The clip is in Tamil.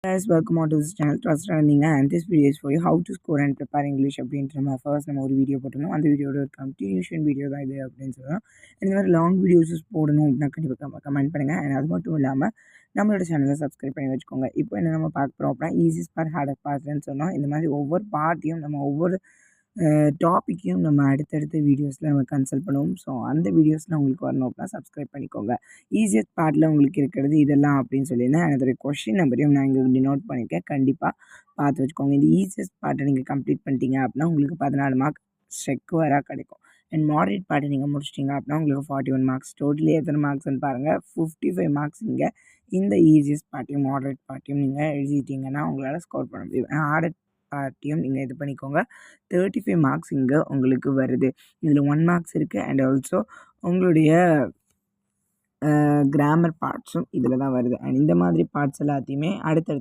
Guys, welcome on to this channel Trust Learning, and this video is for you how to score and prepare English அப்படின்ற நம்ம ஃபர்ஸ்ட் நம்ம ஒரு வீடியோ போட்டிருந்தோம். அந்த வீடியோட ஒரு கண்டினியூஷன் வீடியோ தான் இது அப்படின்னு சொல்லலாம். இந்த மாதிரி லாங் வீடியோஸஸ் போடணும் அப்படின்னா கண்டிப்பாக கமெண்ட் பண்ணுங்கள். அண்ட் அது மட்டும் இல்லாமல் நம்மளோட சேனலை சப்ஸ்கிரைப் பண்ணி வச்சுக்கோங்க. இப்போ என்ன நம்ம பார்க்க போகிறோம் அப்படின்னா ஈஸியஸ்ட் பார்ட் ஹார்டர் பார்ட்னு சொன்னோம். இந்த மாதிரி ஒவ்வொரு பார்ட்டையும் நம்ம ஒவ்வொரு டாப்பிக்கையும் நம்ம அடுத்தடுத்த வீடியோஸில் நம்ம கன்சல்ட் பண்ணுவோம். ஸோ அந்த வீடியோஸில் உங்களுக்கு வரணும் அப்படின்னா சப்ஸ்கிரைப் பண்ணிக்கோங்க. ஈஸியஸ்ட் பார்ட்டில் உங்களுக்கு இருக்கிறது இதெல்லாம் அப்படின்னு சொல்லியிருந்தேன். அதோடைய கொஷின் நம்பரையும் நான் இங்கே டினோட் பண்ணியிருக்கேன். கண்டிப்பாக பார்த்து வச்சுக்கோங்க. இந்த ஈஸியஸ்ட் பார்ட்டை நீங்கள் கம்ப்ளீட் பண்ணிட்டீங்க அப்படின்னா உங்களுக்கு 14 மார்க் செக்வராக கிடைக்கும். அண்ட் மாடரேட் பார்ட்டை நீங்கள் முடிச்சிட்டிங்க அப்படின்னா உங்களுக்கு 41 மார்க்ஸ். டோட்டலி எத்தனை மார்க்ஸ்ன்னு பாருங்கள், 55 மார்க்ஸ். நீங்கள் இந்த ஈஸியஸ்ட் பார்ட்டியும் மாடரேட் பார்ட்டியும் நீங்கள் எழுதிட்டிங்கன்னா உங்களால் ஸ்கோர் பண்ண முடியும். ஹார்டர் பார்ட்டியும் நீங்கள் இது பண்ணிக்கோங்க. 35 மார்க்ஸ் இங்கே உங்களுக்கு வருது. இதில் 1 மார்க்ஸ் இருக்குது. அண்ட் ஆல்சோ உங்களுடைய கிராமர் பார்ட்ஸும் இதில் தான் வருது. அண்ட் இந்த மாதிரி பார்ட்ஸ் எல்லாத்தையுமே அடுத்தடுத்த